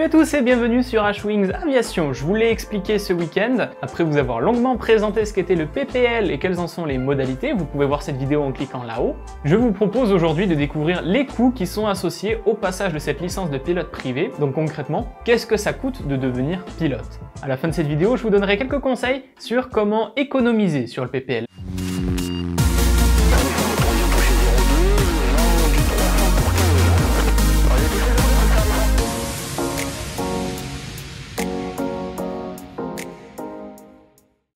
à tous et bienvenue sur H-Wings Aviation. Je vous l'ai expliqué ce week-end, après vous avoir longuement présenté ce qu'était le PPL et quelles en sont les modalités, vous pouvez voir cette vidéo en cliquant là-haut. Je vous propose aujourd'hui de découvrir les coûts qui sont associés au passage de cette licence de pilote privé. Donc concrètement, qu'est-ce que ça coûte de devenir pilote? À la fin de cette vidéo, je vous donnerai quelques conseils sur comment économiser sur le PPL.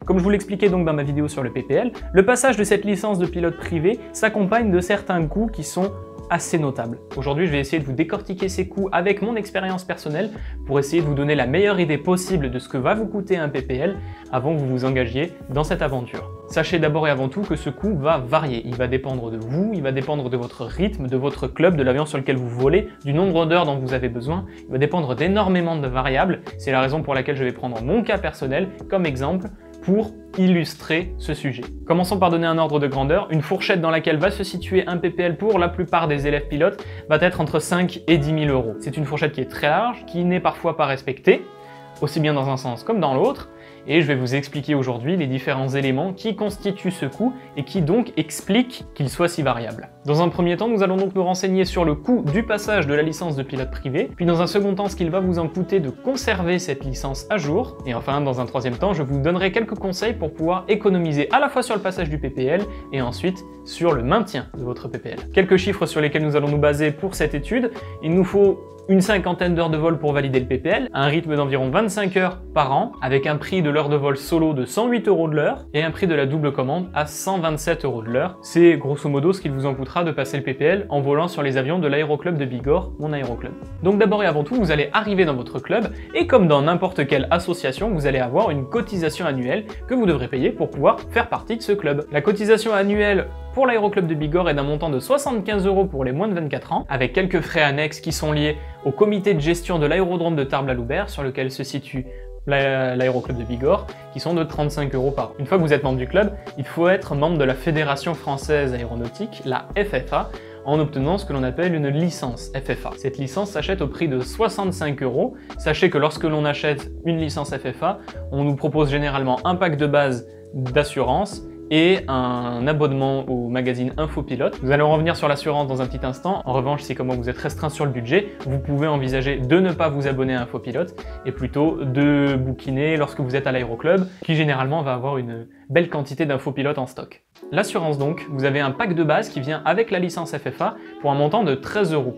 Comme je vous l'expliquais donc dans ma vidéo sur le PPL, le passage de cette licence de pilote privé s'accompagne de certains coûts qui sont assez notables. Aujourd'hui, je vais essayer de vous décortiquer ces coûts avec mon expérience personnelle pour essayer de vous donner la meilleure idée possible de ce que va vous coûter un PPL avant que vous vous engagiez dans cette aventure. Sachez d'abord et avant tout que ce coût va varier. Il va dépendre de vous, il va dépendre de votre rythme, de votre club, de l'avion sur lequel vous volez, du nombre d'heures dont vous avez besoin. Il va dépendre d'énormément de variables. C'est la raison pour laquelle je vais prendre mon cas personnel comme exemple pour illustrer ce sujet. Commençons par donner un ordre de grandeur. Une fourchette dans laquelle va se situer un PPL pour la plupart des élèves pilotes va être entre 5 et 10 000 euros. C'est une fourchette qui est très large, qui n'est parfois pas respectée, aussi bien dans un sens comme dans l'autre. Et je vais vous expliquer aujourd'hui les différents éléments qui constituent ce coût et qui donc expliquent qu'il soit si variable. Dans un premier temps, nous allons donc nous renseigner sur le coût du passage de la licence de pilote privé, puis dans un second temps, ce qu'il va vous en coûter de conserver cette licence à jour, et enfin, dans un troisième temps, je vous donnerai quelques conseils pour pouvoir économiser à la fois sur le passage du PPL et ensuite sur le maintien de votre PPL. Quelques chiffres sur lesquels nous allons nous baser pour cette étude. Il nous faut une cinquantaine d'heures de vol pour valider le PPL, un rythme d'environ 25 heures par an, avec un prix de l'heure de vol solo de 108 € de l'heure et un prix de la double commande à 127 € de l'heure. C'est grosso modo ce qu'il vous en coûtera de passer le PPL en volant sur les avions de l'aéroclub de Bigorre, mon aéroclub. Donc d'abord et avant tout, vous allez arriver dans votre club et comme dans n'importe quelle association, vous allez avoir une cotisation annuelle que vous devrez payer pour pouvoir faire partie de ce club. La cotisation annuelle pour l'aéroclub de Bigorre est d'un montant de 75 € pour les moins de 24 ans, avec quelques frais annexes qui sont liés au comité de gestion de l'aérodrome de Tarbes-la-Loubert, sur lequel se situe l'aéroclub de Bigorre, qui sont de 35 € par an. Une fois que vous êtes membre du club, il faut être membre de la Fédération Française Aéronautique, la FFA, en obtenant ce que l'on appelle une licence FFA. Cette licence s'achète au prix de 65 €. Sachez que lorsque l'on achète une licence FFA, on nous propose généralement un pack de base d'assurance et un abonnement au magazine Infopilote. Nous allons revenir sur l'assurance dans un petit instant. En revanche, si comme moi vous êtes restreint sur le budget, vous pouvez envisager de ne pas vous abonner à Infopilote et plutôt de bouquiner lorsque vous êtes à l'aéroclub, qui généralement va avoir une belle quantité d'infopilotes en stock. L'assurance donc, vous avez un pack de base qui vient avec la licence FFA pour un montant de 13 €.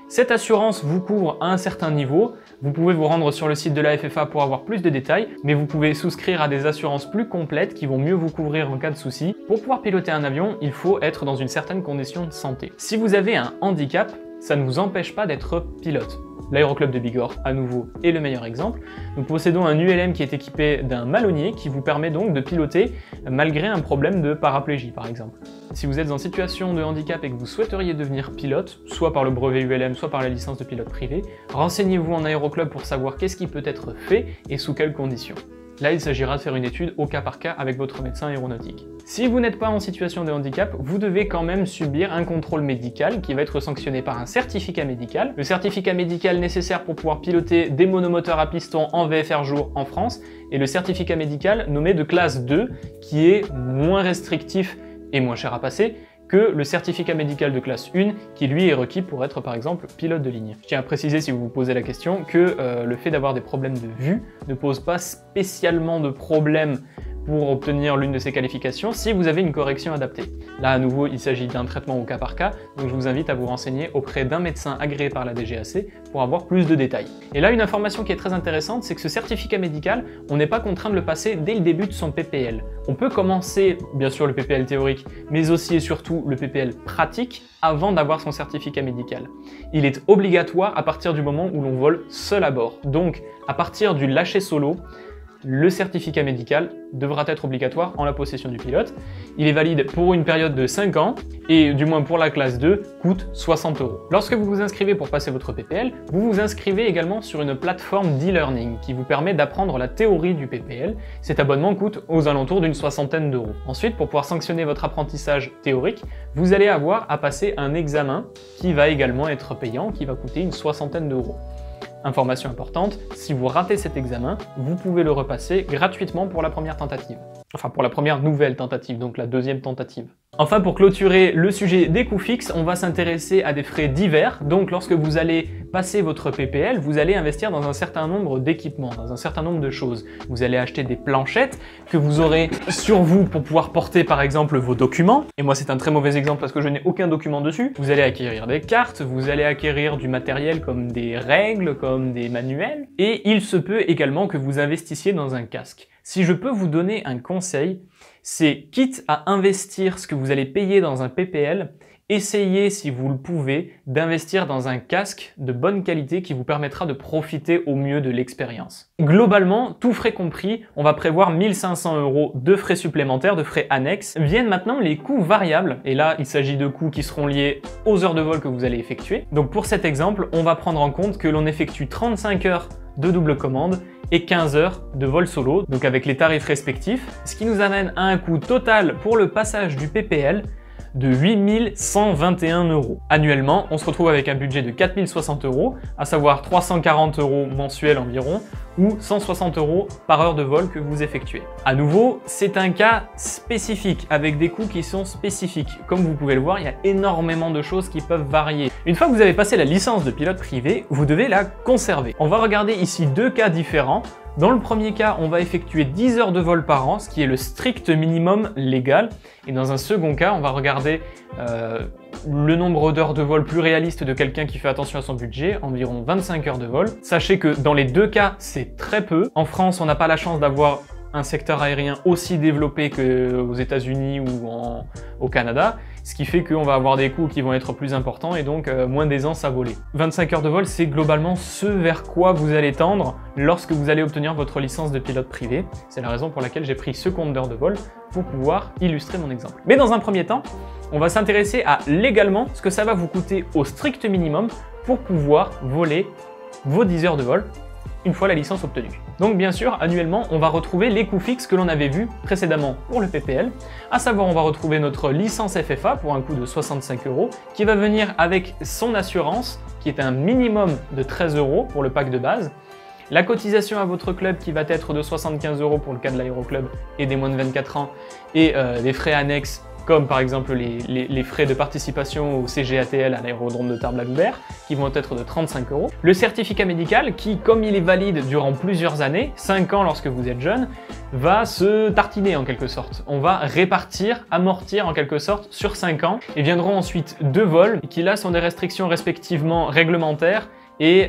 Cette assurance vous couvre à un certain niveau. Vous pouvez vous rendre sur le site de la FFA pour avoir plus de détails, mais vous pouvez souscrire à des assurances plus complètes qui vont mieux vous couvrir en cas de souci. Pour pouvoir piloter un avion, il faut être dans une certaine condition de santé. Si vous avez un handicap, ça ne vous empêche pas d'être pilote. L'aéroclub de Bigorre, à nouveau, est le meilleur exemple. Nous possédons un ULM qui est équipé d'un malonnier qui vous permet donc de piloter malgré un problème de paraplégie, par exemple. Si vous êtes en situation de handicap et que vous souhaiteriez devenir pilote, soit par le brevet ULM, soit par la licence de pilote privé, renseignez-vous en aéroclub pour savoir qu'est-ce qui peut être fait et sous quelles conditions. Là, il s'agira de faire une étude au cas par cas avec votre médecin aéronautique. Si vous n'êtes pas en situation de handicap, vous devez quand même subir un contrôle médical qui va être sanctionné par un certificat médical. Le certificat médical nécessaire pour pouvoir piloter des monomoteurs à piston en VFR jour en France et le certificat médical nommé de classe 2 qui est moins restrictif et moins cher à passer que le certificat médical de classe 1 qui lui est requis pour être par exemple pilote de ligne. Je tiens à préciser si vous vous posez la question que le fait d'avoir des problèmes de vue ne pose pas spécialement de problème pour obtenir l'une de ces qualifications si vous avez une correction adaptée. Là à nouveau il s'agit d'un traitement au cas par cas, donc je vous invite à vous renseigner auprès d'un médecin agréé par la DGAC pour avoir plus de détails. Et là une information qui est très intéressante, c'est que ce certificat médical, on n'est pas contraint de le passer dès le début de son PPL. On peut commencer bien sûr le PPL théorique, mais aussi et surtout le PPL pratique avant d'avoir son certificat médical. Il est obligatoire à partir du moment où l'on vole seul à bord. Donc à partir du lâcher solo, le certificat médical devra être obligatoire en la possession du pilote. Il est valide pour une période de 5 ans et du moins pour la classe 2 coûte 60 €. Lorsque vous vous inscrivez pour passer votre PPL, vous vous inscrivez également sur une plateforme d'e-learning qui vous permet d'apprendre la théorie du PPL. Cet abonnement coûte aux alentours d'une soixantaine d'euros. Ensuite, pour pouvoir sanctionner votre apprentissage théorique, vous allez avoir à passer un examen qui va également être payant, qui va coûter une soixantaine d'euros. Information importante, si vous ratez cet examen, vous pouvez le repasser gratuitement pour la première tentative. Enfin, pour la première nouvelle tentative, donc la deuxième tentative. Enfin, pour clôturer le sujet des coûts fixes, on va s'intéresser à des frais divers. Donc, lorsque vous allez passer votre PPL, vous allez investir dans un certain nombre d'équipements, dans un certain nombre de choses. Vous allez acheter des planchettes que vous aurez sur vous pour pouvoir porter, par exemple, vos documents. Et moi, c'est un très mauvais exemple parce que je n'ai aucun document dessus. Vous allez acquérir des cartes, vous allez acquérir du matériel comme des règles, comme des manuels. Et il se peut également que vous investissiez dans un casque. Si je peux vous donner un conseil, c'est quitte à investir ce que vous allez payer dans un PPL, essayez, si vous le pouvez, d'investir dans un casque de bonne qualité qui vous permettra de profiter au mieux de l'expérience. Globalement, tout frais compris, on va prévoir 1 500 € de frais supplémentaires, de frais annexes. Viennent maintenant les coûts variables, et là, il s'agit de coûts qui seront liés aux heures de vol que vous allez effectuer. Donc pour cet exemple, on va prendre en compte que l'on effectue 35 heures de double commande et 15 heures de vol solo, donc avec les tarifs respectifs, ce qui nous amène à un coût total pour le passage du PPL de 8 121 €. Annuellement, on se retrouve avec un budget de 4 060 €, à savoir 340 € mensuels environ, ou 160 € par heure de vol que vous effectuez. À nouveau, c'est un cas spécifique, avec des coûts qui sont spécifiques. Comme vous pouvez le voir, il y a énormément de choses qui peuvent varier. Une fois que vous avez passé la licence de pilote privé, vous devez la conserver. On va regarder ici deux cas différents. Dans le premier cas, on va effectuer 10 heures de vol par an, ce qui est le strict minimum légal. Et dans un second cas, on va regarder le nombre d'heures de vol plus réaliste de quelqu'un qui fait attention à son budget, environ 25 heures de vol. Sachez que dans les deux cas, c'est très peu. En France, on n'a pas la chance d'avoir un secteur aérien aussi développé qu'aux États-Unis ou au Canada, ce qui fait qu'on va avoir des coûts qui vont être plus importants et donc moins d'aisance à voler. 25 heures de vol, c'est globalement ce vers quoi vous allez tendre lorsque vous allez obtenir votre licence de pilote privé. C'est la raison pour laquelle j'ai pris ce compte d'heures de vol pour pouvoir illustrer mon exemple. Mais dans un premier temps, on va s'intéresser à légalement ce que ça va vous coûter au strict minimum pour pouvoir voler vos 10 heures de vol une fois la licence obtenue. Donc bien sûr, annuellement, on va retrouver les coûts fixes que l'on avait vus précédemment pour le PPL, à savoir on va retrouver notre licence FFA pour un coût de 65 € qui va venir avec son assurance qui est un minimum de 13 € pour le pack de base, la cotisation à votre club qui va être de 75 € pour le cas de l'aéroclub et des moins de 24 ans et des frais annexes comme par exemple les frais de participation au CGATL à l'aérodrome de Tarbes-la-Loubert, qui vont être de 35 €. Le certificat médical, qui, comme il est valide durant plusieurs années, 5 ans lorsque vous êtes jeune, va se tartiner en quelque sorte. On va répartir, amortir en quelque sorte sur 5 ans, et viendront ensuite 2 vols, qui là sont des restrictions respectivement réglementaires, et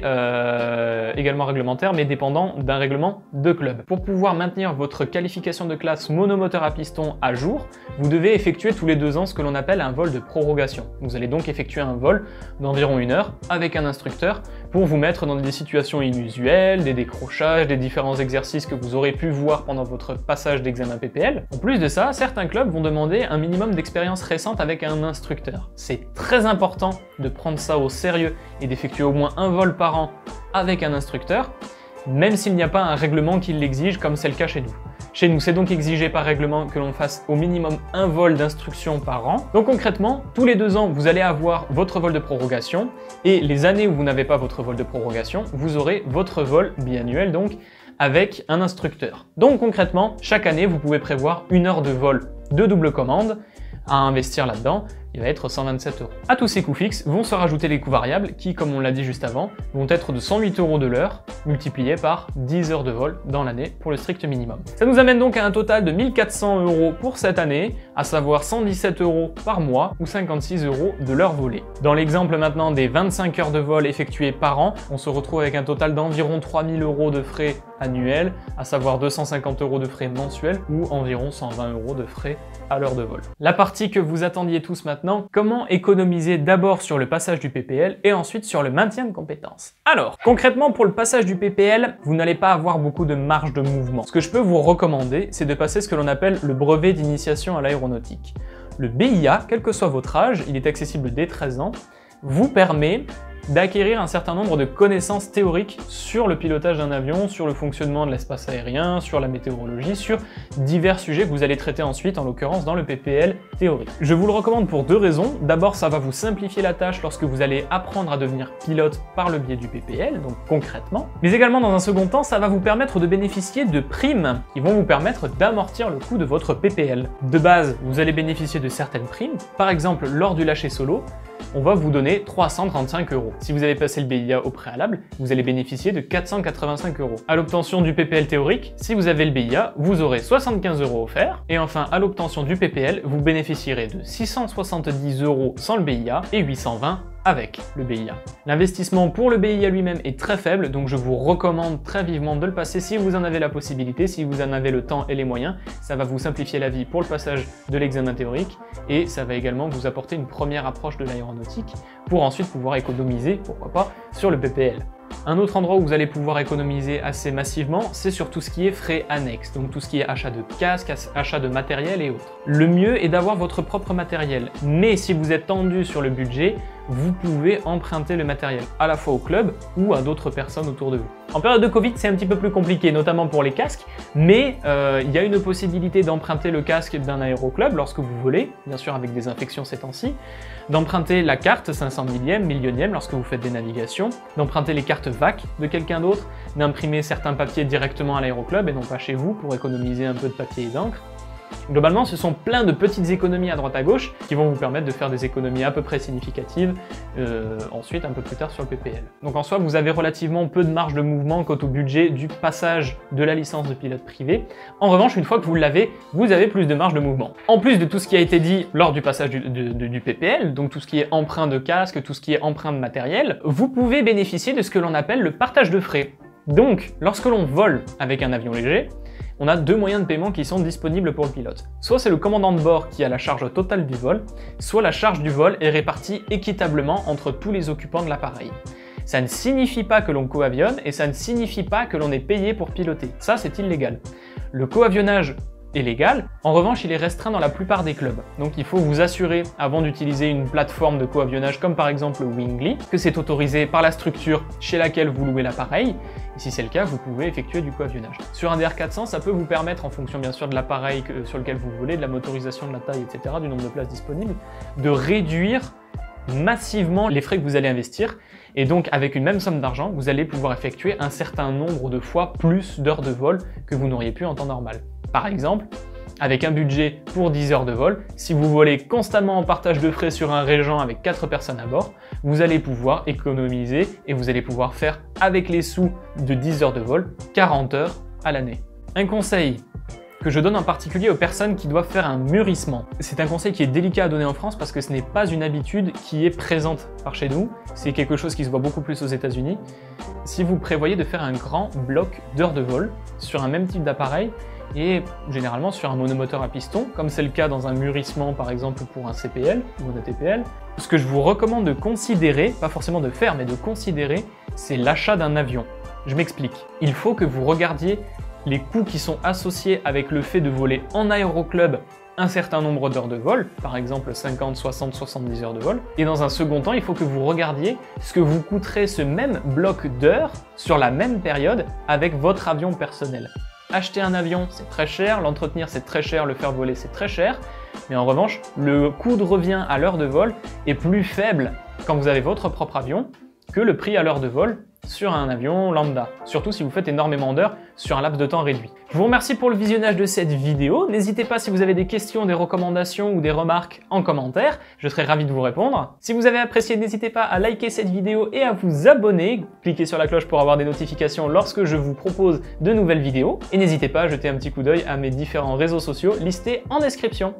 également réglementaire, mais dépendant d'un règlement de club. Pour pouvoir maintenir votre qualification de classe monomoteur à piston à jour, vous devez effectuer tous les 2 ans ce que l'on appelle un vol de prorogation. Vous allez donc effectuer un vol d'environ 1 heure avec un instructeur pour vous mettre dans des situations inusuelles, des décrochages, des différents exercices que vous aurez pu voir pendant votre passage d'examen PPL. En plus de ça, certains clubs vont demander un minimum d'expérience récente avec un instructeur. C'est très important de prendre ça au sérieux et d'effectuer au moins un vol par an avec un instructeur, même s'il n'y a pas un règlement qui l'exige comme c'est le cas chez nous. Chez nous, c'est donc exigé par règlement que l'on fasse au minimum un vol d'instruction par an. Donc concrètement, tous les 2 ans, vous allez avoir votre vol de prorogation et les années où vous n'avez pas votre vol de prorogation, vous aurez votre vol biannuel donc avec un instructeur. Donc concrètement, chaque année, vous pouvez prévoir 1 heure de vol de double commande à investir là-dedans. Il va être 127 €. À tous ces coûts fixes vont se rajouter les coûts variables qui, comme on l'a dit juste avant, vont être de 108 € de l'heure multipliés par 10 heures de vol dans l'année pour le strict minimum. Ça nous amène donc à un total de 1 400 € pour cette année, à savoir 117 € par mois ou 56 € de l'heure volée. Dans l'exemple maintenant des 25 heures de vol effectuées par an, on se retrouve avec un total d'environ 3 000 € de frais annuels, à savoir 250 € de frais mensuels ou environ 120 € de frais à l'heure de vol. La partie que vous attendiez tous maintenant, comment économiser d'abord sur le passage du PPL et ensuite sur le maintien de compétences. Alors, concrètement pour le passage du PPL, vous n'allez pas avoir beaucoup de marge de mouvement. Ce que je peux vous recommander, c'est de passer ce que l'on appelle le brevet d'initiation à l'aéronautique. Le BIA, quel que soit votre âge, il est accessible dès 13 ans, vous permet d'acquérir un certain nombre de connaissances théoriques sur le pilotage d'un avion, sur le fonctionnement de l'espace aérien, sur la météorologie, sur divers sujets que vous allez traiter ensuite, en l'occurrence dans le PPL théorique. Je vous le recommande pour deux raisons. D'abord, ça va vous simplifier la tâche lorsque vous allez apprendre à devenir pilote par le biais du PPL, donc concrètement. Mais également, dans un second temps, ça va vous permettre de bénéficier de primes qui vont vous permettre d'amortir le coût de votre PPL. De base, vous allez bénéficier de certaines primes. Par exemple, lors du lâcher solo, on va vous donner 335 €. Si vous avez passé le BIA au préalable, vous allez bénéficier de 485 €. À l'obtention du PPL théorique, si vous avez le BIA, vous aurez 75 € offerts. Et enfin, à l'obtention du PPL, vous bénéficierez de 670 € sans le BIA et 820 € avec le BIA. L'investissement pour le BIA lui-même est très faible, donc je vous recommande très vivement de le passer si vous en avez la possibilité, si vous en avez le temps et les moyens. Ça va vous simplifier la vie pour le passage de l'examen théorique et ça va également vous apporter une première approche de l'aéronautique pour ensuite pouvoir économiser, pourquoi pas, sur le PPL. Un autre endroit où vous allez pouvoir économiser assez massivement, c'est sur tout ce qui est frais annexes, donc tout ce qui est achat de casque, achat de matériel et autres. Le mieux est d'avoir votre propre matériel, mais si vous êtes tendu sur le budget, vous pouvez emprunter le matériel, à la fois au club ou à d'autres personnes autour de vous. En période de Covid, c'est un petit peu plus compliqué, notamment pour les casques, mais il y a une possibilité d'emprunter le casque d'un aéroclub lorsque vous volez, bien sûr avec des infections ces temps-ci, d'emprunter la carte 500 millième, millionième lorsque vous faites des navigations, d'emprunter les cartes VAC de quelqu'un d'autre, d'imprimer certains papiers directement à l'aéroclub et non pas chez vous pour économiser un peu de papier et d'encre. Globalement, ce sont plein de petites économies à droite à gauche qui vont vous permettre de faire des économies à peu près significatives ensuite un peu plus tard sur le PPL. Donc en soi, vous avez relativement peu de marge de mouvement quant au budget du passage de la licence de pilote privé. En revanche, une fois que vous l'avez, vous avez plus de marge de mouvement. En plus de tout ce qui a été dit lors du passage du PPL, donc tout ce qui est emprunt de casque, tout ce qui est emprunt de matériel, vous pouvez bénéficier de ce que l'on appelle le partage de frais. Donc, lorsque l'on vole avec un avion léger, on a deux moyens de paiement qui sont disponibles pour le pilote. Soit c'est le commandant de bord qui a la charge totale du vol, soit la charge du vol est répartie équitablement entre tous les occupants de l'appareil. Ça ne signifie pas que l'on coavionne et ça ne signifie pas que l'on est payé pour piloter. Ça, c'est illégal. Le coavionnage est légal, en revanche il est restreint dans la plupart des clubs. Donc il faut vous assurer, avant d'utiliser une plateforme de coavionnage comme par exemple Wingly, que c'est autorisé par la structure chez laquelle vous louez l'appareil, et si c'est le cas, vous pouvez effectuer du coavionnage. Sur un DR400, ça peut vous permettre, en fonction bien sûr de l'appareil sur lequel vous volez, de la motorisation, de la taille, etc., du nombre de places disponibles, de réduire massivement les frais que vous allez investir, et donc avec une même somme d'argent, vous allez pouvoir effectuer un certain nombre de fois plus d'heures de vol que vous n'auriez pu en temps normal. Par exemple, avec un budget pour 10 heures de vol, si vous volez constamment en partage de frais sur un régent avec 4 personnes à bord, vous allez pouvoir économiser et vous allez pouvoir faire avec les sous de 10 heures de vol 40 heures à l'année. Un conseil que je donne en particulier aux personnes qui doivent faire un mûrissement. C'est un conseil qui est délicat à donner en France parce que ce n'est pas une habitude qui est présente par chez nous, c'est quelque chose qui se voit beaucoup plus aux États-Unis. Si vous prévoyez de faire un grand bloc d'heures de vol sur un même type d'appareil, et généralement sur un monomoteur à piston, comme c'est le cas dans un mûrissement par exemple pour un CPL ou un ATPL. Ce que je vous recommande de considérer, pas forcément de faire, mais de considérer, c'est l'achat d'un avion. Je m'explique. Il faut que vous regardiez les coûts qui sont associés avec le fait de voler en aéroclub un certain nombre d'heures de vol, par exemple 50, 60, 70 heures de vol. Et dans un second temps, il faut que vous regardiez ce que vous coûterait ce même bloc d'heures sur la même période avec votre avion personnel. Acheter un avion, c'est très cher, l'entretenir, c'est très cher, le faire voler, c'est très cher. Mais en revanche, le coût de revient à l'heure de vol est plus faible quand vous avez votre propre avion que le prix à l'heure de vol sur un avion lambda, surtout si vous faites énormément d'heures sur un laps de temps réduit. Je vous remercie pour le visionnage de cette vidéo. N'hésitez pas si vous avez des questions, des recommandations ou des remarques en commentaire, je serai ravi de vous répondre. Si vous avez apprécié, n'hésitez pas à liker cette vidéo et à vous abonner. Cliquez sur la cloche pour avoir des notifications lorsque je vous propose de nouvelles vidéos. Et n'hésitez pas à jeter un petit coup d'œil à mes différents réseaux sociaux listés en description.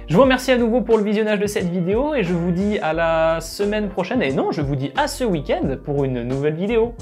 Je vous remercie à nouveau pour le visionnage de cette vidéo et je vous dis à la semaine prochaine, et non, je vous dis à ce week-end pour une nouvelle vidéo.